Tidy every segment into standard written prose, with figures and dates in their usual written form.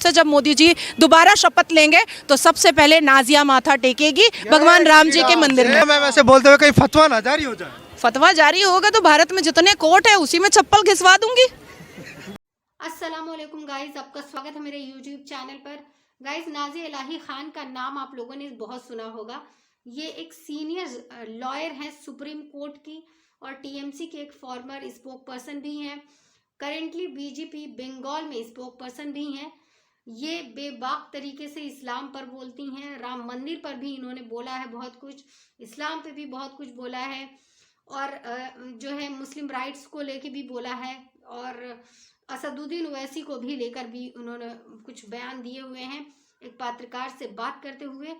से जब मोदी जी दोबारा शपथ लेंगे तो सबसे पहले नाजिया माथा टेकेगी भगवान राम जी के मंदिर में। मैं वैसे बोलते हुए कहीं फतवा ना जारी हो जाए। फतवा जारी होगा तो भारत में जितने कोर्ट है उसी में चप्पल घिसवा दूंगी। अस्सलामुअलैकुम गाइस, आपका स्वागत है मेरे यूट्यूब चैनल पर। गाइस, नाज़िया इलाही खान का नाम आप लोगों ने बहुत सुना होगा। ये एक सीनियर लॉयर हैं सुप्रीम कोर्ट की और टीएमसी के एक फॉर्मर स्पोक पर्सन भी हैं। करेंटली बीजेपी बंगाल में स्पोक पर्सन भी हैं। ये बेबाक तरीके से इस्लाम पर बोलती हैं, राम मंदिर पर भी इन्होंने बोला है बहुत कुछ, इस्लाम पे भी बहुत कुछ बोला है और जो है मुस्लिम राइट्स को लेके भी बोला है और असदुद्दीन ओवैसी को भी लेकर भी उन्होंने कुछ बयान दिए हुए हैं एक पत्रकार से बात करते हुए।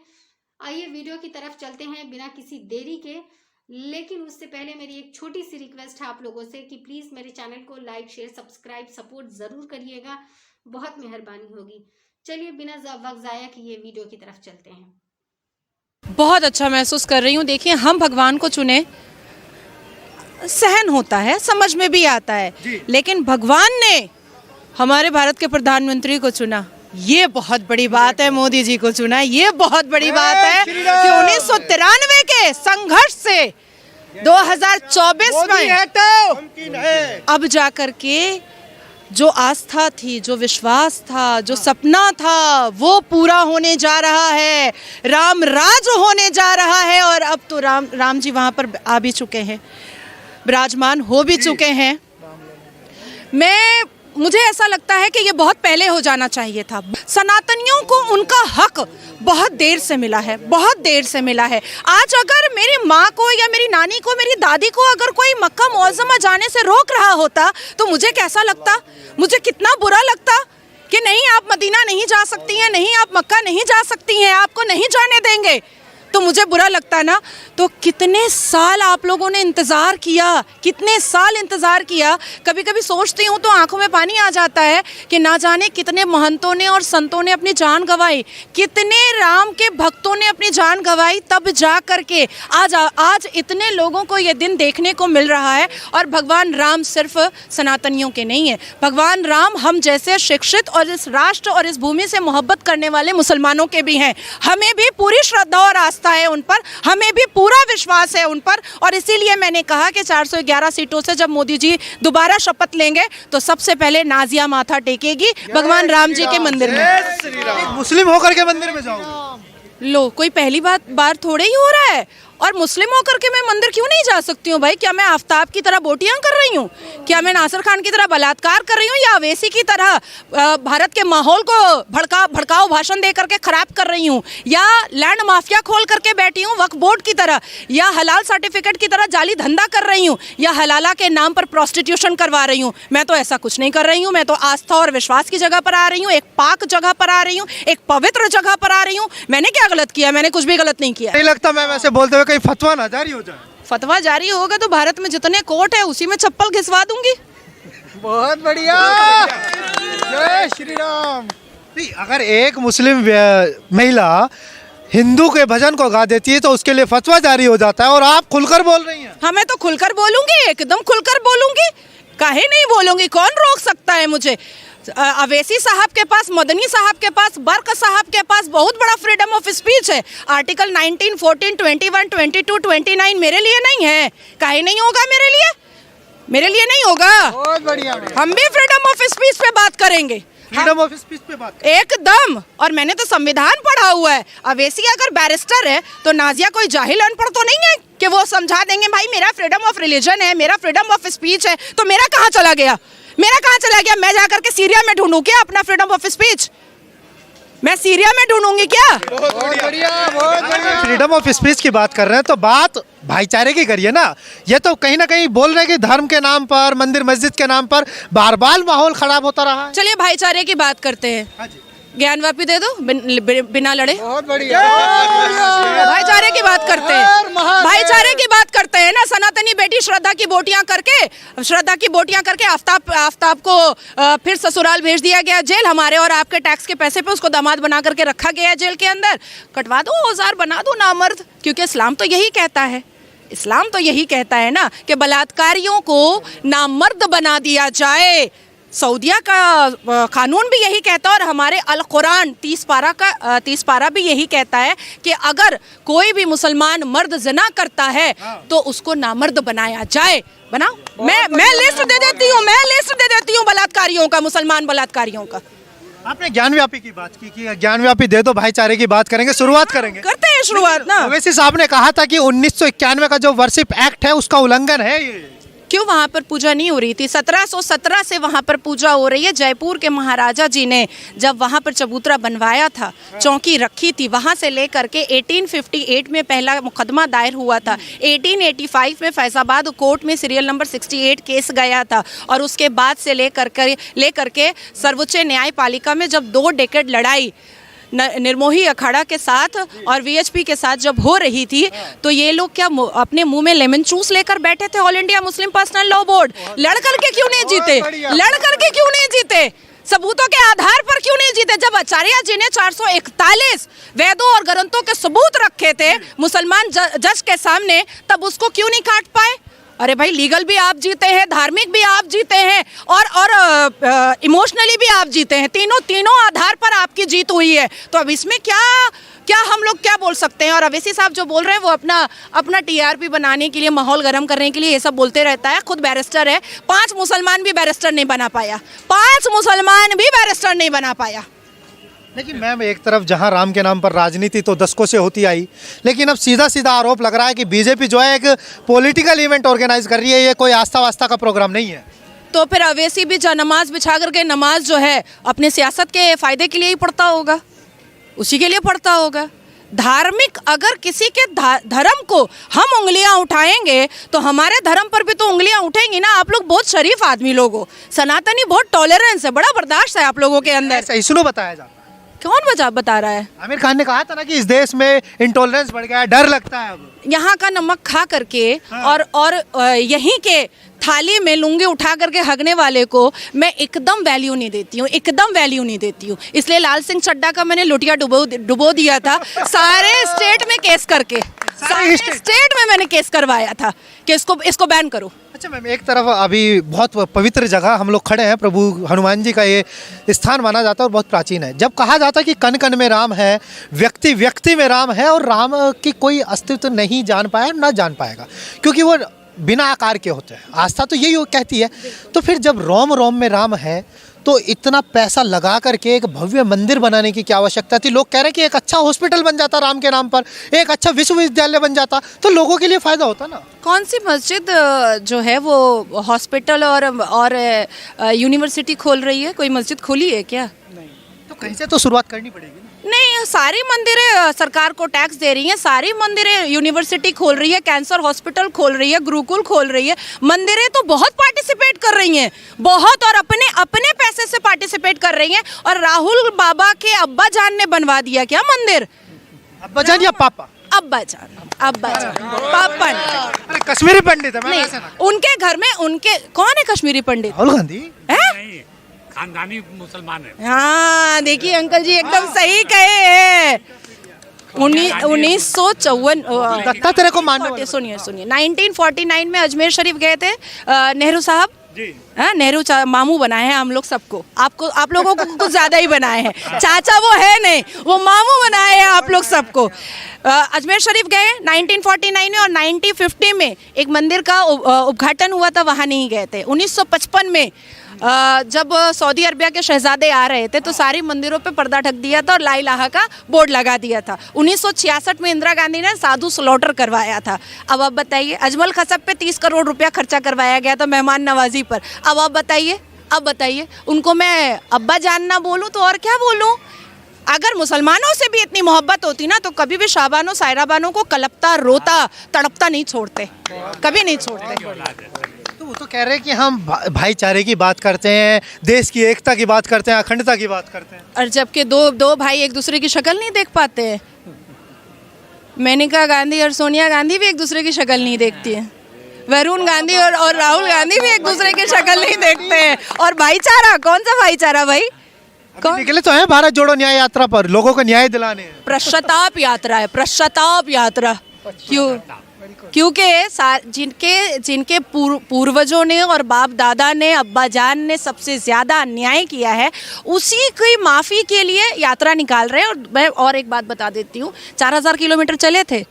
आइए वीडियो की तरफ चलते हैं बिना किसी देरी के, लेकिन उससे पहले मेरी एक छोटी सी रिक्वेस्ट है आप लोगों से कि प्लीज़ मेरे चैनल को लाइक शेयर सब्सक्राइब सपोर्ट ज़रूर करिएगा, बहुत मेहरबानी होगी। चलिए बिना वक्त ज़ाया किए वीडियो की तरफ चलते हैं। बहुत अच्छा महसूस कर रही हूँ। देखिए, हम भगवान को चुने, सहन होता है, समझ में भी आता है, लेकिन भगवान ने हमारे भारत के प्रधानमंत्री को चुना, ये बहुत बड़ी बात है। मोदी जी को चुना, ये बहुत बड़ी बात है कि 1993 के संघर्ष से 2024 में अब जाकर के जो आस्था थी, जो विश्वास था, जो सपना था, वो पूरा होने जा रहा है। राम राज होने जा रहा है और अब तो राम जी वहाँ पर आ भी चुके हैं, विराजमान हो भी चुके हैं। मुझे ऐसा लगता है कि ये बहुत पहले हो जाना चाहिए था। सनातनियों को उनका हक बहुत देर से मिला है, बहुत देर से मिला है। आज अगर मेरी माँ को या मेरी नानी को, मेरी दादी को अगर कोई मक्का मुअज़्ज़मा जाने से रोक रहा होता तो मुझे कैसा लगता, मुझे कितना बुरा लगता कि नहीं आप मदीना नहीं जा सकती हैं, नहीं आप मक्का नहीं जा सकती हैं, आपको नहीं जाने देंगे, तो मुझे बुरा लगता ना। तो कितने साल आप लोगों ने इंतज़ार किया, कितने साल इंतज़ार किया। कभी कभी सोचती हूँ तो आंखों में पानी आ जाता है कि ना जाने कितने महंतों ने और संतों ने अपनी जान गंवाई, कितने राम के भक्तों ने अपनी जान गंवाई, तब जा कर के आज इतने लोगों को ये दिन देखने को मिल रहा है। और भगवान राम सिर्फ सनातनियों के नहीं है, भगवान राम हम जैसे शिक्षित और इस राष्ट्र और इस भूमि से मोहब्बत करने वाले मुसलमानों के भी हैं। हमें भी पूरी श्रद्धा और आस्था है उन पर, हमें भी पूरा विश्वास है उन पर। और इसीलिए मैंने कहा कि 411 सीटों से जब मोदी जी दोबारा शपथ लेंगे तो सबसे पहले नाजिया माथा टेकेगी भगवान राम जी के मंदिर में। मुस्लिम होकर के मंदिर में जाऊंगी। लो, कोई पहली बार थोड़े ही हो रहा है। और मुस्लिम होकर के मैं मंदिर क्यों नहीं जा सकती हूँ भाई? क्या मैं आफ्ताब की तरह बोटियां कर रही हूँ? क्या मैं नासिर खान की तरह बलात्कार कर रही हूँ या अवैसी की तरह भारत के माहौल को भड़काऊ भाषण दे करके खराब कर रही हूँ, या लैंड माफिया खोल करके बैठी हूँ वक्फ बोर्ड की तरह, या हलाल सर्टिफिकेट की तरह जाली धंधा कर रही हूँ, या हलाला के नाम पर प्रोस्टिट्यूशन करवा रही हूँ? मैं तो ऐसा कुछ नहीं कर रही हूँ। मैं तो आस्था और विश्वास की जगह पर आ रही हूँ, एक पाक जगह पर आ रही हूँ, एक पवित्र जगह पर आ रही हूँ। मैंने क्या गलत किया? मैंने कुछ भी गलत नहीं किया। नहीं लगता मैं वैसे बोलते हुए कहीं फतवा ना जारी हो जाए। फतवा जारी होगा तो भारत में जितने कोर्ट है उसी में चप्पल घिसवा दूंगी। बहुत बढ़िया, जय श्री राम। अगर एक मुस्लिम महिला हिंदू के भजन को गा देती है तो उसके लिए फतवा जारी हो जाता है और आप खुलकर बोल रही हैं। हाँ, मैं तो खुलकर बोलूंगी, एकदम खुलकर बोलूंगी, काहे नहीं बोलूंगी? कौन रोक सकता है मुझे? अवैसी साहब के पास, मदनी साहब के पास, बर्क साहब के पास बहुत बड़ा फ्रीडम ऑफ स्पीच है। आर्टिकल 19, 14, 21, 22, 29 मेरे लिए नहीं है। काहे नहीं होगा मेरे लिए? मेरे लिए नहीं होगा। बहुत बढ़िया। हम भी फ्रीडम ऑफ स्पीच पे बात करेंगे, फ्रीडम ऑफ स्पीच पे बात एकदम। और मैंने तो संविधान पढ़ा हुआ है। अवैसी अगर बैरिस्टर है तो नाजिया कोई जाहिल अनपढ़ तो नहीं है कि वो समझा देंगे भाई मेरा फ्रीडम ऑफ रिलीजन है, मेरा फ्रीडम ऑफ स्पीच है। तो मेरा कहाँ चला गया? मेरा कहाँ चला गया? मैं जाकर के सीरिया में ढूंढूं क्या अपना फ्रीडम ऑफ स्पीच? मैं सीरिया में ढूंढूंगी क्या? बहुत बढ़िया, बहुत बढ़िया। फ्रीडम ऑफ स्पीच की बात कर रहे हैं तो बात भाईचारे की करिए ना। ये तो कहीं ना कहीं बोल रहे हैं कि धर्म के नाम पर, मंदिर मस्जिद के नाम पर बार बार माहौल खराब होता रहा है। चलिए भाईचारे की बात करते हैं। हाँ जी। ज्ञानवापी दे दो बिना लड़े। बहुत बढ़िया। भाईचारे की बात करते हैं, भाईचारे की बात करते हैं ना। सनातनी बेटी श्रद्धा की बोटियां करके आफ्ताब को फिर ससुराल भेज दिया गया, जेल। हमारे और आपके टैक्स के पैसे पे उसको दामाद बना करके रखा गया जेल के अंदर। कटवा दो, औजार बना दो नामर्द, क्योंकि इस्लाम तो यही कहता है। इस्लाम तो यही कहता है ना कि बलात्कारियों को नामर्द बना दिया जाए। सऊदिया का कानून भी यही कहता है और हमारे अल कुरान 30 पारा भी यही कहता है कि अगर कोई भी मुसलमान मर्द ज़िना करता है तो उसको नामर्द बनाया जाए। बनाओ, मैं लिस्ट दे देती हूँ बलात्कारियों का, मुसलमान बलात्कारियों का। आपने ज्ञानव्यापी की बात की कि ज्ञानव्यापी दे दो, भाईचारे की बात करेंगे, शुरुआत करेंगे, करते हैं शुरुआत ना। ओवैसी साहब ने कहा था कि 1991 का जो वर्शिप एक्ट है उसका उल्लंघन है ये। क्यों वहाँ पर पूजा नहीं हो रही थी? 1717 से वहाँ पर पूजा हो रही है। जयपुर के महाराजा जी ने जब वहाँ पर चबूतरा बनवाया था, चौकी रखी थी, वहाँ से लेकर के 1858 में पहला मुकदमा दायर हुआ था। 1885 में फैजाबाद कोर्ट में सीरियल नंबर 68 केस गया था और उसके बाद से लेकर के सर्वोच्च न्यायपालिका में जब 2 डेकेड लड़ाई निर्मोही अखाड़ा के साथ और वीएचपी के साथ जब हो रही थी, तो ये लोग क्या अपने मुंह में लेमन जूस लेकर बैठे थे? All India Muslim personal law board लड़ करके क्यों नहीं जीते? लड़ करके क्यों नहीं जीते? सबूतों के आधार पर क्यों नहीं जीते? जब आचार्य जी ने 441 वेदों और ग्रंथों के सबूत रखे थे मुसलमान जज के सामने, तब उसको क्यों नहीं काट पाए? अरे भाई, लीगल भी आप जीते हैं, धार्मिक भी आप जीते हैं और इमोशनली भी आप जीते हैं। तीनों आधार पर आपकी जीत हुई है। तो अब इसमें क्या हम लोग क्या बोल सकते हैं? और अवैसी साहब जो बोल रहे हैं वो अपना टीआरपी बनाने के लिए, माहौल गर्म करने के लिए ये सब बोलते रहता है। खुद बैरिस्टर है, 5 मुसलमान भी बैरिस्टर नहीं बना पाया, 5 मुसलमान भी बैरिस्टर नहीं बना पाया। लेकिन मैम, एक तरफ जहां राम के नाम पर राजनीति तो दशकों से होती आई, लेकिन अब सीधा सीधा आरोप लग रहा है कि बीजेपी जो है एक पॉलिटिकल इवेंट ऑर्गेनाइज कर रही है, ये कोई आस्था वास्ता का प्रोग्राम नहीं है। तो फिर अवैसी भी नमाज बिछा करके नमाज जो है अपने सियासत के फायदे के लिए ही पढ़ता होगा, उसी के लिए पढ़ता होगा। धार्मिक अगर किसी के धर्म को हम उंगलियां उठाएंगे तो हमारे धर्म पर भी तो उंगलियां उठेंगी ना। आप लोग बहुत शरीफ आदमी लोग हो, सनातनी बहुत टॉलरेंस है, बड़ा बर्दाश्त है आप लोगों के अंदर। ऐसा इसलिए बताया जाता है। कौन बता रहा है? आमिर खान ने कहा था ना कि इस देश में इंटॉलरेंस बढ़ गया है, डर लगता है अब। यहाँ का नमक खा करके और यहीं के थाली में लुंगी उठा करके हगने वाले को मैं एकदम वैल्यू नहीं देती हूँ, एकदम वैल्यू नहीं देती हूँ। इसलिए लाल सिंह चड्ढा का मैंने लुटिया डुबो दिया था सारे स्टेट में केस करके, सारे स्टेट में मैंने केस करवाया था कि इसको बैन करो। अच्छा मैम, एक तरफ अभी बहुत पवित्र जगह हम लोग खड़े हैं, प्रभु हनुमान जी का ये स्थान माना जाता है और बहुत प्राचीन है। जब कहा जाता है कि कण कण में राम है, व्यक्ति व्यक्ति में राम है और राम की कोई अस्तित्व नहीं जान पाया, ना जान पाएगा, क्योंकि वो बिना आकार के होते हैं, आस्था तो यही कहती है। तो फिर जब रोम में राम है तो इतना पैसा लगा करके एक भव्य मंदिर बनाने की क्या आवश्यकता थी? लोग कह रहे हैं कि एक अच्छा हॉस्पिटल बन जाता राम के नाम पर, एक अच्छा विश्वविद्यालय बन जाता तो लोगों के लिए फ़ायदा होता ना। कौन सी मस्जिद जो है वो हॉस्पिटल और यूनिवर्सिटी खोल रही है? कोई मस्जिद खोली है क्या? नहीं। तो कहीं से तो शुरुआत करनी पड़ेगी ना। नहीं, सारी मंदिरें सरकार को टैक्स दे रही हैं, सारी मंदिरें यूनिवर्सिटी खोल रही है, कैंसर हॉस्पिटल खोल रही है, गुरुकुल खोल रही है। मंदिरें तो बहुत पार्टिसिपेट कर रही हैं, बहुत, और अपने पैसे से पार्टिसिपेट कर रही हैं। और राहुल बाबा के अब्बा जान ने बनवा दिया क्या मंदिर? अब्बा जान या पापा? अब्बा जान पापा ने। अरे कश्मीरी पंडित है। नहीं, उनके घर में उनके कौन है कश्मीरी पंडित? राहुल गांधी है, खानदानी मुसलमान है। हाँ, देखिए अंकल जी एकदम सही कहे हैं। 1954 दत्ता तेरे को मानने सुनिए 1949 में अजमेर शरीफ गए थे नेहरू साहब जी। नेहरू मामू बनाए हैं हम लोग सबको, आप लोगों को कुछ ज्यादा ही बनाए हैं। चाचा वो है नहीं, वो मामू बनाए हैं आप लोग सबको। अजमेर शरीफ गए 1949 में और 1950 में एक मंदिर का उद्घाटन हुआ था, वहाँ नहीं गए थे। 1955 में जब सऊदी अरबिया के शहजादे आ रहे थे तो सारी मंदिरों पे पर्दा ढक दिया था और ला इलाहा का बोर्ड लगा दिया था। 1966 में इंदिरा गांधी ने साधु स्लॉटर करवाया था। अब आप बताइए, अजमल खसब पे 30 करोड़ रुपया खर्चा करवाया गया था मेहमान नवाजी पर। अब आप बताइए उनको मैं अब्बा जान ना बोलूँ तो और क्या बोलूँ? अगर मुसलमानों से भी इतनी मोहब्बत होती ना तो कभी भी शाबानो सायराबानों को कलपता, रोता, तड़पता नहीं छोड़ते, कभी नहीं छोड़ते। तो वो तो कह रहे हैं कि हम भाईचारे की बात करते हैं, देश की एकता की बात करते हैं, अखंडता की बात करते हैं, और जबकि दो भाई एक दूसरे की शक्ल नहीं देख पाते हैं। मेनका गांधी और सोनिया गांधी भी एक दूसरे की शक्ल नहीं देखती है। वरुण गांधी और राहुल गांधी भी एक दूसरे की शक्ल नहीं देखते हैं। और भाईचारा, कौन सा भाईचारा भाई? निकले तो है भारत जोड़ो न्याय यात्रा पर, लोगों को न्याय दिलाने। पश्चाताप यात्रा है, पश्चाताप यात्रा। क्यों? क्योंकि जिनके पूर्वजों ने और बाप दादा ने, अब्बा जान ने सबसे ज़्यादा अन्याय किया है, उसी की माफ़ी के लिए यात्रा निकाल रहे हैं। और मैं और एक बात बता देती हूँ, 4000 किलोमीटर चले थे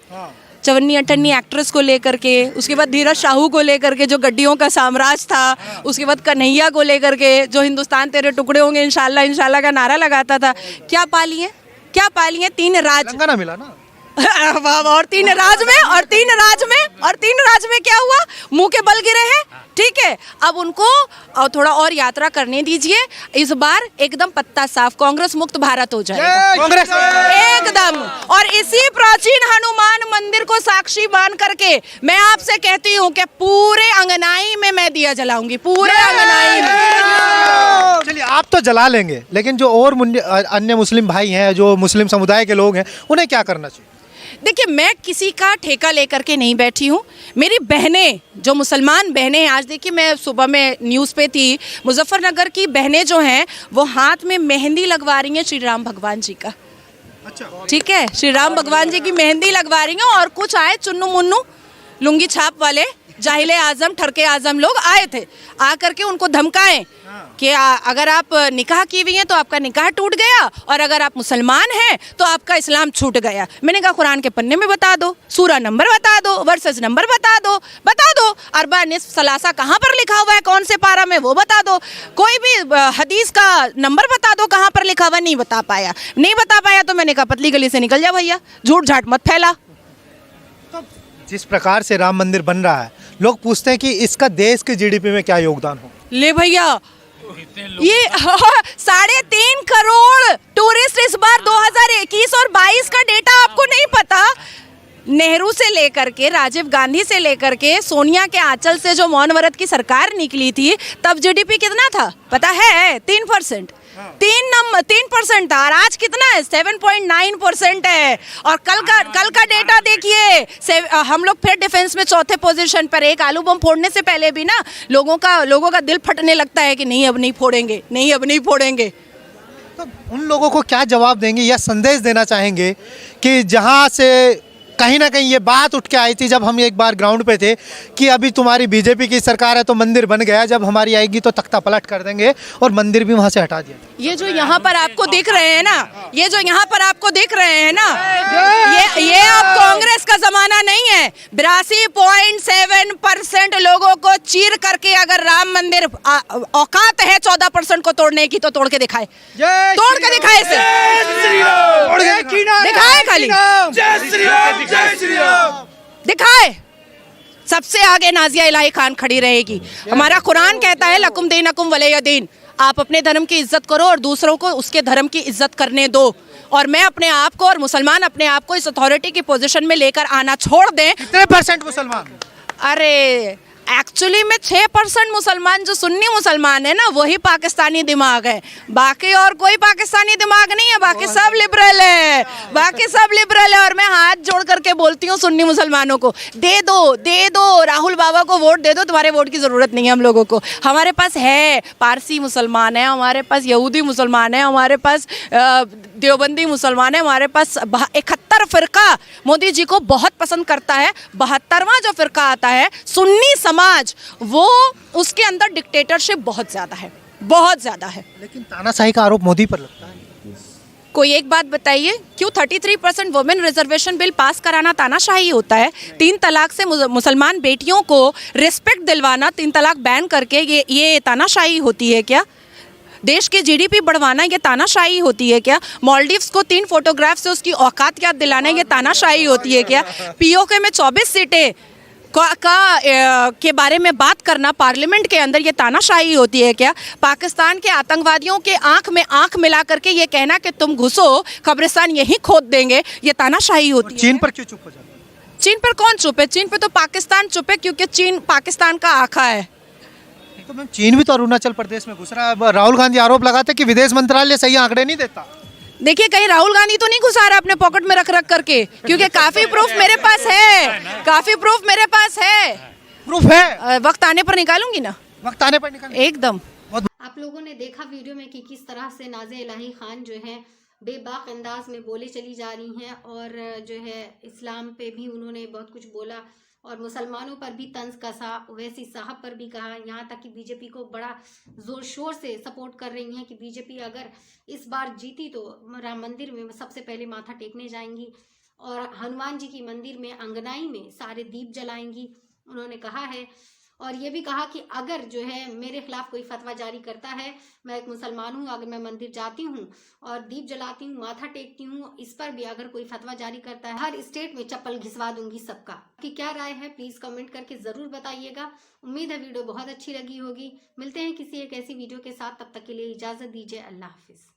चवन्नी अठन्नी एक्ट्रेस को लेकर के, उसके बाद धीरज शाहू को लेकर के जो गड्डियों का साम्राज्य था, उसके बाद कन्हैया को लेकर के जो हिंदुस्तान तेरे टुकड़े होंगे इंशाल्लाह इंशाल्लाह का नारा लगाता था। क्या पाली है, क्या पाली है? 3 राज ना मिला ना वाह, और 3 राज में क्या हुआ? मुंह के बल गिरे हैं। ठीक है, अब उनको थोड़ा और यात्रा करने दीजिए। इस बार एकदम पत्ता साफ, कांग्रेस मुक्त भारत हो जाएगा, कांग्रेस एकदम। और इसी प्राचीन हनुमान मंदिर को साक्षी मान करके मैं आपसे कहती हूँ कि पूरे अंगनाई में मैं दिया जलाऊंगी, पूरे अंगनाई में। चलिए, आप तो जला लेंगे, लेकिन जो और अन्य मुस्लिम भाई हैं, जो मुस्लिम समुदाय के लोग हैं, उन्हें क्या करना चाहिए? देखिए, मैं किसी का ठेका लेकर के नहीं बैठी हूँ। मेरी बहनें, जो मुसलमान बहनें, आज देखिए मैं सुबह में न्यूज़ पे थी, मुजफ्फरनगर की बहनें जो हैं वो हाथ में मेहंदी लगवा रही हैं श्री राम भगवान जी का। अच्छा, ठीक है, श्री राम भगवान जी की मेहंदी लगवा रही हैं। और कुछ आए चुन्नू मुन्नू लुंगी छाप वाले जाहिले आजम, ठरके आजम लोग आए थे, आ करके उनको धमकाएं कि अगर आप निकाह की हुई हैं तो आपका निकाह टूट गया, और अगर आप मुसलमान हैं तो आपका इस्लाम छूट गया। मैंने कहा कुरान के पन्ने में बता दो, सूरा नंबर बता दो, वर्सेस नंबर बता दो, अरबा निस्फ सलासा कहाँ पर लिखा हुआ है, कौन से पारा में, वो बता दो। कोई भी हदीस का नंबर बता दो कहाँ पर लिखा हुआ, नहीं बता पाया तो मैंने कहा पतली गली से निकल जा भैया, झूठ झाट मत फैला। जिस प्रकार से राम मंदिर बन रहा है, लोग पूछते हैं कि इसका देश के जीडीपी में क्या योगदान हो। ले भैया, ये 3.5 करोड़ टूरिस्ट इस बार 2021 और 22 का डेटा आपको नहीं पता? नेहरू से लेकर के, राजीव गांधी से लेकर के, सोनिया के आंचल से जो मौन व्रत की सरकार निकली थी, तब जीडीपी कितना था पता है? 3%। 3% था, और आज कितना है? 7.9% है। और कल का डेटा देखिए, हम लोग फिर डिफेंस में 4थे पोजीशन पर। एक आलू बम फोड़ने से पहले भी ना लोगों का दिल फटने लगता है कि नहीं अब नहीं फोड़ेंगे। तो उन लोगों को क्या जवाब देंगे या संदेश देना चाहेंगे कि जहां से कहीं ना कहीं ये बात उठ के आई थी जब हम एक बार ग्राउंड पे थे कि अभी तुम्हारी बीजेपी की सरकार है तो मंदिर बन गया, जब हमारी आएगी तो तख्ता पलट कर देंगे, और मंदिर भी वहां से हटा दिया। ये जो यहाँ पर आपको दिख रहे हैं ना, ये अब कांग्रेस का जमाना नहीं है। 82.7% लोगों को चीर करके अगर राम मंदिर औकात है 14% को तोड़ने की, तो तोड़ के दिखाए इसे, दिखाए खाली दिखाए। सबसे आगे नाजिया इलाही खान खड़ी रहेगी। हमारा कुरान कहता है लकुम दीनकुम वलिय दीन, आप अपने धर्म की इज्जत करो और दूसरों को उसके धर्म की इज्जत करने दो। और मैं अपने आप को और मुसलमान अपने आप को इस अथॉरिटी की पोजीशन में लेकर आना छोड़ दें। कितने % मुसलमान? अरे एक्चुअली में 6% मुसलमान जो सुन्नी मुसलमान है ना, वही पाकिस्तानी दिमाग है, बाकी और कोई पाकिस्तानी दिमाग नहीं है, बाकी सब लिबरल है, और मैं हाथ जोड़ करके बोलती हूँ सुन्नी मुसलमानों को, दे दो राहुल बाबा को वोट दे दो, तुम्हारे वोट की ज़रूरत नहीं है हम लोगों को। हमारे पास है पारसी मुसलमान है, हमारे पास यहूदी मुसलमान है, हमारे पास देवबंदी मुसलमान है, हमारे पास 71 फ़िरका मोदी जी को बहुत पसंद करता है। 72वां जो फ़िरका आता है सुन्नी समाज, वो उसके अंदर डिक्टेटरशिप बहुत ज़्यादा है। लेकिन तानाशाही का आरोप मोदी पर लगता है। कोई एक बात बताइए, क्यों 33% वुमेन रिजर्वेशन बिल पास कराना तानाशाही होता है? 3 तलाक से मुसलमान बेटियों को रिस्पेक्ट दिलवाना, 3 तलाक बैन करके ये तानाशाही होती है क्या? देश के जीडीपी बढ़वाना ये तानाशाही होती है क्या? मालदीव्स को 3 फोटोग्राफ से उसकी औकात याद दिलाना ये तानाशाही होती है क्या? पीओके में 24 सीटें के बारे में बात करना पार्लियामेंट के अंदर ये तानाशाही होती है क्या? पाकिस्तान के आतंकवादियों के आंख में आंख मिला करके ये कहना कि तुम घुसो कब्रिस्तान यही खोद देंगे, ये तानाशाही होती है। चीन पर क्यों चुप हो जाता है? चीन पर कौन चुप है? चीन पे तो पाकिस्तान चुप है, क्योंकि चीन पाकिस्तान का आका है। तो मैम, चीन भी तो अरुणाचल प्रदेश में घुस रहा है। राहुल गांधी आरोप लगाते कि विदेश मंत्रालय सही आंकड़े नहीं देता। देखिए, कहीं राहुल गांधी तो नहीं घुसा रहा अपने पॉकेट में रख करके, क्योंकि काफी प्रूफ मेरे पास है। प्रूफ है, वक्त आने पर निकालूंगी ना, एकदम। आप लोगों ने देखा वीडियो में कि किस तरह से नाज़िया इलाही खान जो है बेबाक अंदाज में बोले चली जा रही हैं, और जो है इस्लाम पे भी उन्होंने बहुत कुछ बोला। और मुसलमानों पर भी तंज कसा, ओवैसी साहब पर भी कहा, यहाँ तक कि बीजेपी को बड़ा जोर शोर से सपोर्ट कर रही हैं कि बीजेपी अगर इस बार जीती तो राम मंदिर में सबसे पहले माथा टेकने जाएंगी और हनुमान जी की मंदिर में अंगनाई में सारे दीप जलाएंगी, उन्होंने कहा है। और ये भी कहा कि अगर जो है मेरे खिलाफ कोई फतवा जारी करता है, मैं एक मुसलमान हूँ, अगर मैं मंदिर जाती हूँ और दीप जलाती हूँ, माथा टेकती हूँ, इस पर भी अगर कोई फतवा जारी करता है, हर स्टेट में चप्पल घिसवा दूंगी सबका। कि क्या राय है प्लीज कमेंट करके जरूर बताइएगा। उम्मीद है वीडियो बहुत अच्छी लगी होगी। मिलते हैं किसी एक ऐसी वीडियो के साथ, तब तक के लिए इजाजत दीजिए। अल्लाह हाफिज।